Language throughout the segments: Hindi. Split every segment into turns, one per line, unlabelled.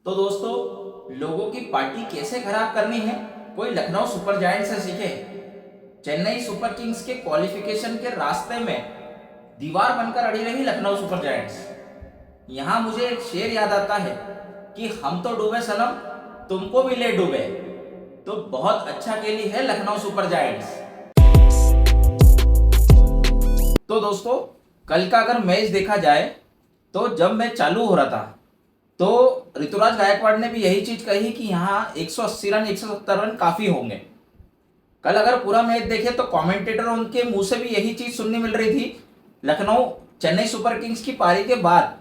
तो दोस्तों, लोगों की पार्टी कैसे खराब करनी है कोई लखनऊ सुपर जायंट से सीखे। चेन्नई सुपर किंग्स के क्वालिफिकेशन के रास्ते में दीवार बनकर अड़ी रही लखनऊ सुपर जायंट्स। यहां मुझे एक शेर याद आता है कि हम तो डूबे सनम, तुमको भी ले डूबे। तो बहुत अच्छा खेली है लखनऊ सुपर जायंट्स। तो दोस्तों, कल का अगर मैच देखा जाए तो जब मैच चालू हो रहा था तो ऋतुराज गायकवाड़ ने भी यही चीज कही कि यहाँ 180 रन 170 रन काफी होंगे। कल अगर पूरा मैच देखे तो कमेंटेटर उनके मुंह से भी यही चीज सुनने मिल रही थी लखनऊ चेन्नई सुपर किंग्स की पारी के बाद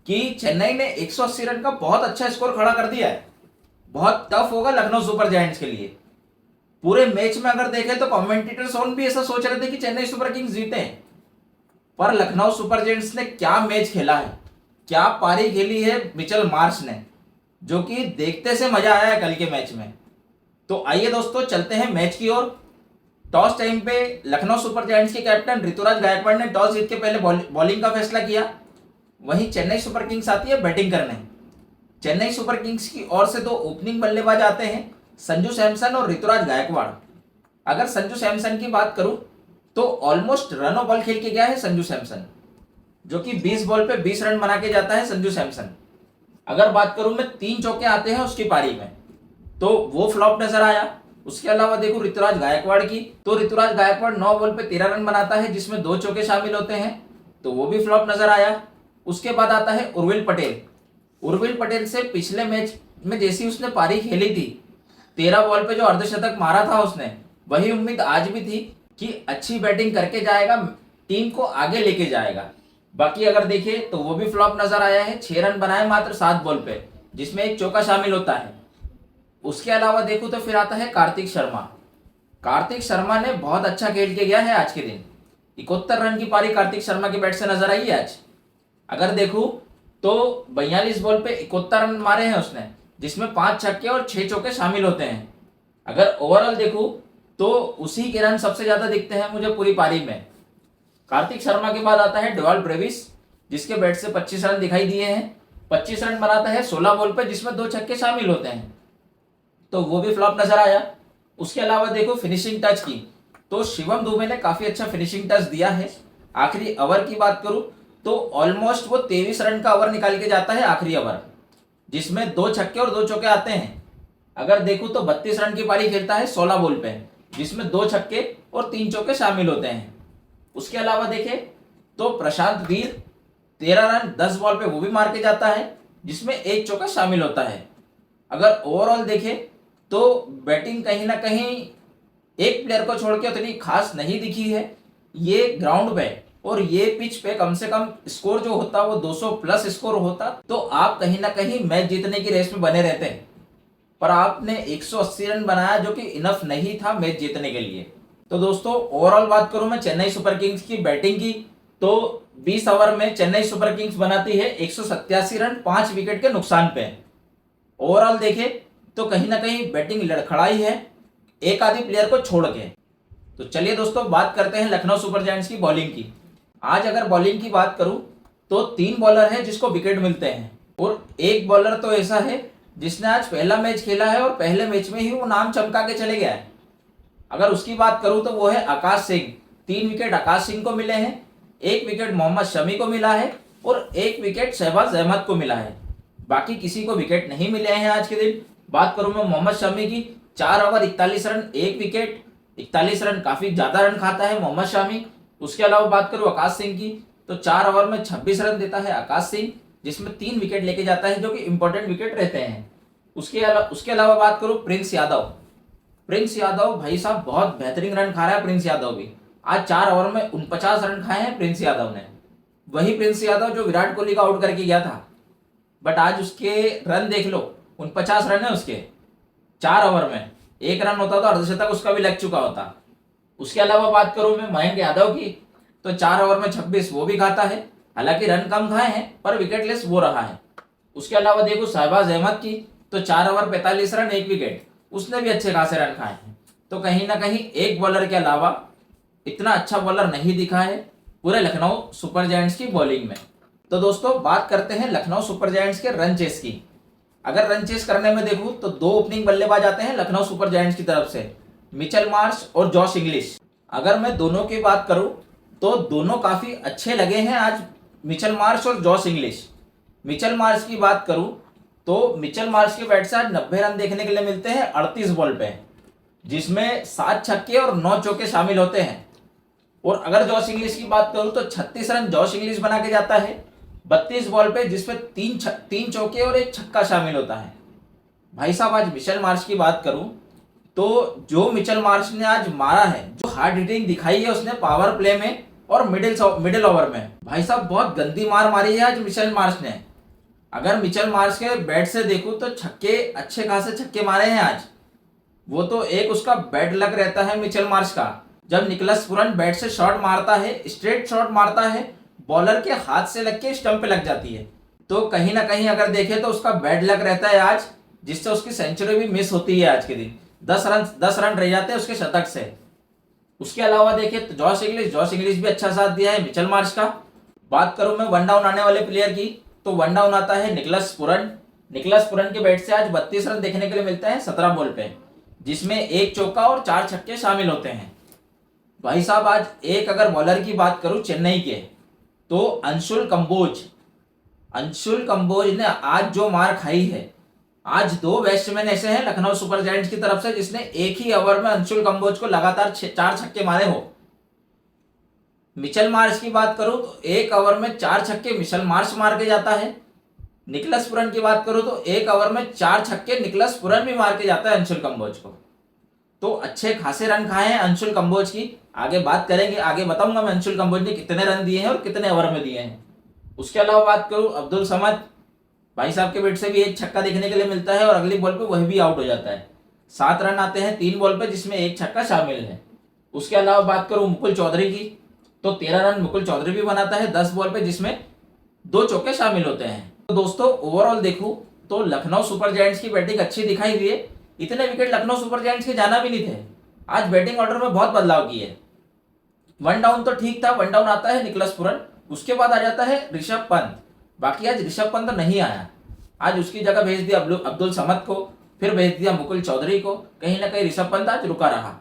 कि चेन्नई ने 180 रन का बहुत अच्छा स्कोर खड़ा कर दिया है, बहुत टफ होगा लखनऊ सुपर जायंट्स के लिए। पूरे मैच में अगर देखें तो कमेंटेटर्स भी ऐसा सोच रहे थे कि चेन्नई सुपर किंग्स जीते, पर लखनऊ सुपर जायंट्स ने क्या मैच खेला है, क्या पारी खेली है मिचेल मार्श ने, जो कि देखते से मजा आया है कल के मैच में। तो आइए दोस्तों, चलते हैं मैच की ओर। टॉस टाइम पे लखनऊ सुपर जायंट्स के कैप्टन ऋतुराज गायकवाड़ ने टॉस जीत के पहले बॉलिंग का फैसला किया। वहीं चेन्नई सुपर किंग्स आती है बैटिंग करने। चेन्नई सुपर किंग्स की ओर से दो ओपनिंग बल्लेबाज आते हैं, संजू सैमसन और ऋतुराज गायकवाड़। अगर संजू सैमसन की बात करूं तो ऑलमोस्ट रन बॉल खेल के गया है संजू सैमसन, जो कि 20 बॉल पे 20 रन बना के जाता है संजू सैमसन। अगर बात करूं मैं 3 चौके आते हैं उसकी पारी में तो वो फ्लॉप नजर आया। उसके अलावा देखो ऋतुराज गायकवाड़ की, तो ऋतुराज गायकवाड़ 9 बॉल पे 13 रन बनाता है जिसमें 2 चौके शामिल होते हैं, तो वो भी फ्लॉप नजर आया। उसके बाद आता है उर्विल पटेल। उर्विल पटेल से पिछले मैच में जैसी उसने पारी खेली थी, 13 बॉल पे जो अर्धशतक मारा था उसने, वही उम्मीद आज भी थी कि अच्छी बैटिंग करके जाएगा, टीम को आगे लेके जाएगा। बाकी अगर देखें तो वो भी फ्लॉप नजर आया है, 6 रन बनाए मात्र 7 बॉल पे, जिसमें एक चौका शामिल होता है। उसके अलावा देखो तो फिर आता है कार्तिक शर्मा। कार्तिक शर्मा ने बहुत अच्छा खेल के गया है आज के दिन। 71 रन की पारी कार्तिक शर्मा की बैट से नजर आई है आज। अगर देखूं तो 42 बॉल पे 71 रन मारे हैं उसने, जिसमें 5 छक्के और 6 चौके शामिल होते हैं। अगर ओवरऑल देखूं तो उसी के रन सबसे ज्यादा दिखते हैं मुझे पूरी पारी में। कार्तिक शर्मा के बाद आता है डेवाल्ट ब्रेविस, जिसके बैट से 25 रन दिखाई दिए हैं। 25 रन बनाता है 16 बॉल पे, जिसमें 2 छक्के शामिल होते हैं, तो वो भी फ्लॉप नजर आया। उसके अलावा देखो फिनिशिंग टच की तो शिवम दुबे ने काफी अच्छा फिनिशिंग टच दिया है। आखिरी ओवर की बात करूं तो ऑलमोस्ट वो 23 रन का ओवर निकाल के जाता है आखिरी ओवर, जिसमें 2 छक्के और 2 चौके आते हैं। अगर देखूं तो 32 रन की पारी खेलता है 16 बॉल पे, जिसमें 2 छक्के और 3 चौके शामिल होते हैं। उसके अलावा देखें तो प्रशांत वीर 13 रन 10 बॉल पे वो भी मार के जाता है, जिसमें एक चौका शामिल होता है। अगर ओवरऑल देखें तो बैटिंग कहीं ना कहीं एक प्लेयर को छोड़ के उतनी खास नहीं दिखी है। ये ग्राउंड पे और ये पिच पे कम से कम स्कोर जो होता वो 200 प्लस स्कोर होता तो आप कहीं ना कहीं मैच जीतने की रेस में बने रहते हैं, पर आपने 180 रन बनाया जो कि इनफ नहीं था मैच जीतने के लिए। तो दोस्तों, ओवरऑल बात करूं मैं चेन्नई सुपर किंग्स की बैटिंग की तो 20 ओवर में चेन्नई सुपर किंग्स बनाती है 187 रन 5 विकेट के नुकसान पे। ओवरऑल देखें तो कहीं ना कहीं बैटिंग लड़खड़ाई है एक आधी प्लेयर को छोड़ के। तो चलिए दोस्तों, बात करते हैं लखनऊ सुपर जायंट्स की बॉलिंग की। आज अगर बॉलिंग की बात करूं तो 3 बॉलर हैं जिसको विकेट मिलते हैं, और एक बॉलर तो ऐसा है जिसने आज पहला मैच खेला है और पहले मैच में ही वो नाम चमका के चले गया है। अगर उसकी बात करूं तो वो है आकाश सिंह। 3 विकेट आकाश सिंह को मिले हैं, 1 विकेट मोहम्मद शमी को मिला है और 1 विकेट शहबाज अहमद को मिला है। बाकी किसी को विकेट नहीं मिले हैं आज के दिन। बात करूं मैं मोहम्मद शमी की, 4 ओवर 41 रन 1 विकेट। 41 रन काफी ज्यादा रन खाता है मोहम्मद शमी। उसके अलावा बात करूं आकाश सिंह की तो 4 ओवर में 26 रन देता है आकाश सिंह, जिसमें 3 विकेट लेके जाता है जो कि इंपॉर्टेंट विकेट रहते हैं। उसके अलावा बात करूं प्रिंस यादव। प्रिंस यादव भाई साहब बहुत बेहतरीन रन खा रहा है प्रिंस यादव भी। आज 4 ओवर में 49 रन खाए हैं प्रिंस यादव ने। वही प्रिंस यादव जो विराट कोहली का आउट करके गया था, बट आज उसके रन देख लो, 49 रन है उसके 4 ओवर में। 1 रन होता तो अर्धशतक उसका भी लग चुका होता। उसके अलावा बात करूं मैं मयंक यादव की तो 4 ओवर में 26 वो भी खाता है, हालांकि रन कम खाए हैं पर विकेटलेस वो रहा है। उसके अलावा देखो शहबाज अहमद की तो 4 ओवर 45 रन 1 विकेट, उसने भी अच्छे खासे रन खाए हैं। तो कहीं ना कहीं एक बॉलर के अलावा इतना अच्छा बॉलर नहीं दिखा है पूरे लखनऊ सुपर जायंट्स की बॉलिंग में। तो दोस्तों, बात करते हैं लखनऊ सुपर जायंट्स के रन चेस की। अगर रन चेस करने में देखूं तो दो ओपनिंग बल्लेबाज आते हैं लखनऊ सुपर जायंट्स की तरफ से, मिचेल मार्श और जॉश इंग्लिश। अगर मैं दोनों की बात करूं तो दोनों काफी अच्छे लगे हैं आज, मिचेल मार्श और जॉश इंग्लिश। मिचेल मार्श की बात करूं तो मिचेल मार्श के बैट से आज 90 रन देखने के लिए मिलते हैं 38 बॉल पे, जिसमें 7 छक्के और 9 चौके शामिल होते हैं। और अगर जॉश इंग्लिश की बात करूं तो 36 रन जॉश इंग्लिश बना के जाता है 32 बॉल पे, जिसमें तीन चौके और एक छक्का शामिल होता है। भाई साहब आज मिचेल मार्श की बात करूं तो जो मिचेल मार्श ने आज मारा है, जो हार्ड हिटिंग दिखाई है उसने पावर प्ले में और मिडिल ओवर में, भाई साहब बहुत गंदी मार मारी है आज मिचेल मार्श ने। अगर मिचेल मार्श के बैट से देखूं तो छक्के, अच्छे खासे छक्के मारे हैं आज। वो तो एक उसका बैड लक रहता है मिचेल मार्श का, जब निकलस पुरन बैट से शॉट मारता है, स्ट्रेट शॉट मारता है, बॉलर के हाथ से लग के स्टंप पे लग जाती है। तो कहीं ना कहीं अगर देखें तो उसका बैड लक रहता है आज, जिससे उसकी सेंचुरी भी मिस होती है आज के दिन। 10 रन रह जाते हैं उसके शतक से। उसके अलावा देखें तो जॉश इंग्लिश भी अच्छा साथ दिया है मिचेल मार्श का। बात करूं मैं वन डाउन आने वाले प्लेयर की, तो वन डाउन आता है निकलस पुरन के बैट से आज 32 रन देखने के लिए मिलते हैं 17 बॉल पे, जिसमें एक चौका और 4 छक्के शामिल होते हैं। भाई साहब आज एक अगर बॉलर की बात करूं चेन्नई के, तो अंशुल कंबोज ने आज जो मार खाई है, आज दो बैट्समैन ऐसे हैं लखनऊ सुपर जायंट्स की तरफ से जिसने एक ही ओवर में अंशुल कंबोज को लगातार 4 छक्के मारे हो। मिचेल मार्श की बात करूं तो एक ओवर में 4 छक्के मिचेल मार्श मार के जाता है। निकलस पुरन की बात करूं तो एक ओवर में 4 छक्के निकलस पुरन भी मार के जाता है अंशुल कंबोज को। तो अच्छे खासे रन खाए हैं अंशुल कंबोज की। आगे बात करेंगे, आगे बताऊंगा मैं अंशुल कंबोज ने कितने रन दिए हैं और कितने ओवर में दिए हैं। उसके अलावा बात करूं अब्दुल समद, भाई साहब के बैट से भी एक छक्का देखने के लिए मिलता है और अगली बॉल पे वह भी आउट हो जाता है। 7 रन आते हैं 3 बॉल पे, जिसमें एक छक्का शामिल है। उसके अलावा बात करूं मुकुल चौधरी की, तो 13 रन मुकुल चौधरी भी बनाता है 10 बॉल पे, जिसमें 2 चौके शामिल होते हैं। तो दोस्तों ओवरऑल देखूं तो लखनऊ सुपर जायंट्स की बैटिंग अच्छी दिखाई दी है। इतने विकेट लखनऊ सुपर जायंट्स के जाना भी नहीं थे। आज बैटिंग ऑर्डर में बहुत बदलाव किए। वन डाउन तो ठीक था, वन डाउन आता है निकलस पुरन, उसके बाद आ जाता है ऋषभ पंत। बाकी आज ऋषभ पंत नहीं आया, आज उसकी जगह भेज दिया अब्दुल समद को, फिर भेज दिया मुकुल चौधरी को। कहीं ना कहीं ऋषभ पंत आज रुका रहा।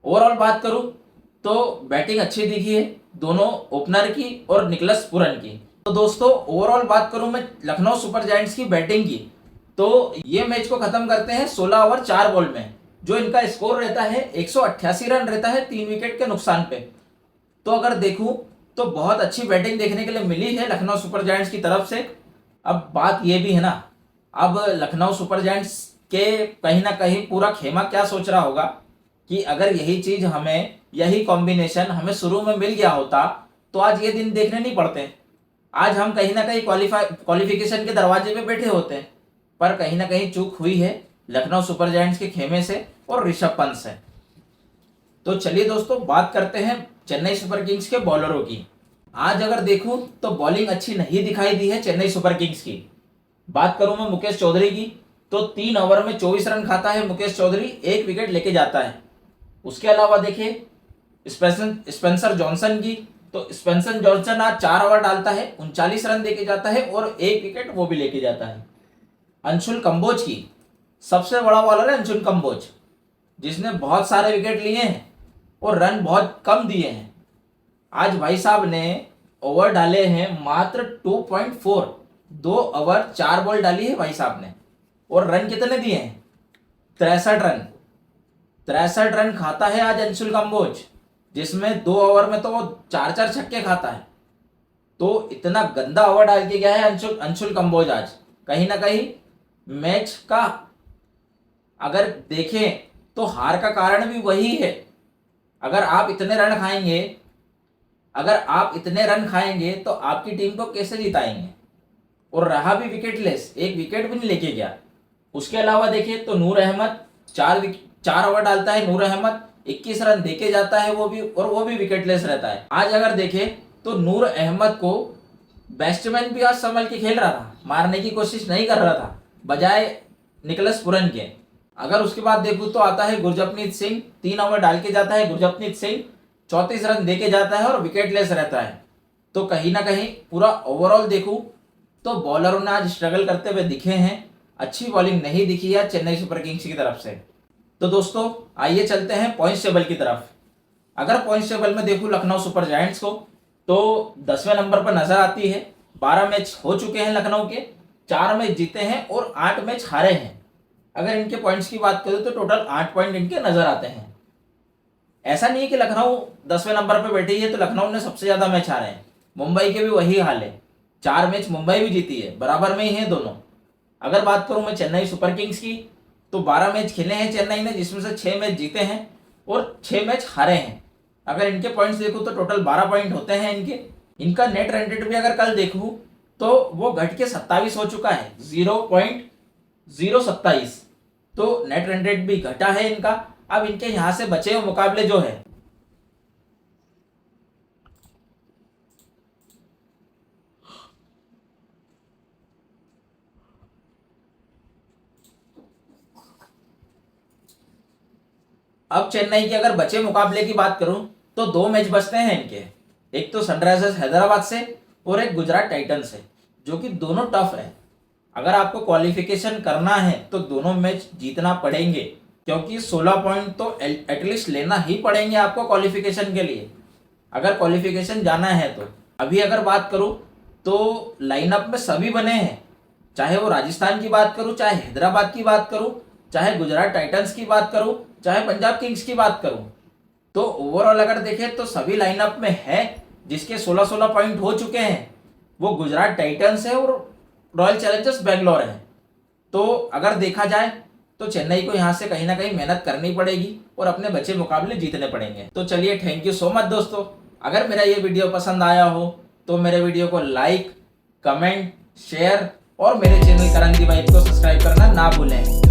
ओवरऑल बात करूं तो बैटिंग अच्छी दिखी है दोनों ओपनर की और निकलस पुरन की। तो दोस्तों ओवरऑल बात करूं मैं लखनऊ सुपर जायंट्स की बैटिंग की, तो ये मैच को खत्म करते हैं 16 ओवर 4 बॉल में, जो इनका स्कोर रहता है 188 रन रहता है 3 विकेट के नुकसान पे। तो अगर देखूं तो बहुत अच्छी बैटिंग देखने के लिए मिली है लखनऊ सुपर जायंट्स की तरफ से। अब बात ये भी है ना, अब लखनऊ सुपर जायंट्स के कहीं ना कहीं पूरा खेमा क्या सोच रहा होगा कि अगर यही चीज हमें, यही कॉम्बिनेशन हमें शुरू में मिल गया होता तो आज ये दिन देखने नहीं पड़ते। आज हम कहीं ना कहीं क्वालिफिकेशन के दरवाजे पे बैठे होते हैं। पर कहीं ना कहीं चूक हुई है लखनऊ सुपर जायंट्स के खेमे से और ऋषभ पंत से। तो चलिए दोस्तों बात करते हैं चेन्नई सुपर किंग्स के बॉलरों की। आज अगर देखूं तो बॉलिंग अच्छी नहीं दिखाई दी है चेन्नई सुपर किंग्स की। बात करूं मैं मुकेश चौधरी की, तो 3 ओवर में 24 रन खाता है मुकेश चौधरी, 1 विकेट लेके जाता है। उसके अलावा देखिए स्पेंसर जॉनसन की, तो स्पेंसर जॉनसन आज 4 ओवर डालता है, 39 रन देके जाता है और 1 विकेट वो भी लेके जाता है। अंशुल कंबोज की, सबसे बड़ा बॉलर है अंशुल कंबोज, जिसने बहुत सारे विकेट लिए हैं और रन बहुत कम दिए हैं। आज भाई साहब ने ओवर डाले हैं मात्र 2.4, 2 ओवर 4 बॉल डाली है भाई साहब ने, और रन कितने दिए हैं 63 रन खाता है आज अंशुल कंबोज, जिसमें 2 ओवर में तो वो 4 छक्के खाता है। तो इतना गंदा ओवर डाल के गया है अंशुल कंबोज आज। कहीं ना कहीं मैच का अगर देखें तो हार का कारण भी वही है। अगर आप इतने रन खाएंगे तो आपकी टीम को कैसे जिताएंगे। और रहा भी विकेटलेस, 1 विकेट भी नहीं लेके गया। उसके अलावा देखिए तो नूर अहमद 4 ओवर डालता है, नूर अहमद 21 रन देके जाता है वो भी विकेटलेस रहता है। आज अगर देखें तो नूर अहमद को बैट्समैन भी आज संभल के खेल रहा था, मारने की कोशिश नहीं कर रहा था बजाय निकलस पुरन के। अगर उसके बाद देखूं तो आता है गुरजपनीत सिंह, 3 ओवर डाल के जाता है गुरजपनीत सिंह, 34 रन देके जाता है और विकेटलेस रहता है। तो कहीं ना कहीं पूरा ओवरऑल देखूं तो बॉलरों ने आज स्ट्रगल करते हुए दिखे हैं, अच्छी बॉलिंग नहीं दिखी है चेन्नई सुपर किंग्स की तरफ से। तो दोस्तों आइए चलते हैं पॉइंट्स टेबल की तरफ। अगर पॉइंट्स टेबल में देखूं लखनऊ सुपर जायंट्स को तो 10वें नंबर पर नजर आती है। 12 मैच हो चुके हैं लखनऊ के, 4 मैच जीते हैं और 8 मैच हारे हैं। अगर इनके पॉइंट्स की बात करूं तो टोटल 8 पॉइंट इनके नजर आते हैं। ऐसा नहीं है कि लखनऊ 10वें नंबर पर बैठी है तो लखनऊ ने सबसे ज्यादा मैच हारे हैं। मुंबई के भी वही हाल है, 4 मैच मुंबई भी जीती है, बराबर में ही है दोनों। अगर बात करूं मैं चेन्नई सुपर किंग्स की तो 12 मैच खेले हैं चेन्नई ने, जिसमें से 6 मैच जीते हैं और 6 मैच हारे हैं। अगर इनके पॉइंट्स देखूं तो टोटल 12 पॉइंट होते हैं इनके। इनका नेट रन रेट भी अगर कल देखूं तो वो घट के 27 हो चुका है, 0.027। तो नेट रन रेट भी घटा है इनका। अब इनके यहां से बचे हुए मुकाबले जो है अब चेन्नई के अगर बचे मुकाबले की बात करूं तो 2 मैच बचते हैं इनके। एक तो सनराइजर्स हैदराबाद से और एक गुजरात टाइटंस से, जो कि दोनों टफ है। अगर आपको क्वालिफिकेशन करना है तो दोनों मैच जीतना पड़ेंगे, क्योंकि 16 पॉइंट तो एटलीस्ट लेना ही पड़ेंगे आपको क्वालिफिकेशन के लिए, अगर क्वालिफिकेशन जाना है तो। अभी अगर बात करूं तो लाइनअप में सभी बने हैं, चाहे वो राजस्थान की बात करूं, चाहे हैदराबाद की बात करूं, चाहे गुजरात टाइटंस की बात करूं, चाहे पंजाब किंग्स की बात करूं, तो ओवरऑल अगर देखें तो सभी लाइनअप में है। जिसके 16-16 पॉइंट हो चुके हैं वो गुजरात टाइटंस है और रॉयल चैलेंजर्स बेंगलोर है। तो अगर देखा जाए तो चेन्नई को यहाँ से कहीं ना कहीं मेहनत करनी पड़ेगी और अपने बचे मुकाबले जीतने पड़ेंगे। तो चलिए, थैंक यू सो मच दोस्तों। अगर मेरा ये वीडियो पसंद आया हो तो मेरे वीडियो को लाइक, कमेंट, शेयर और मेरे चैनल करंदी वाइब को सब्सक्राइब करना ना भूलें।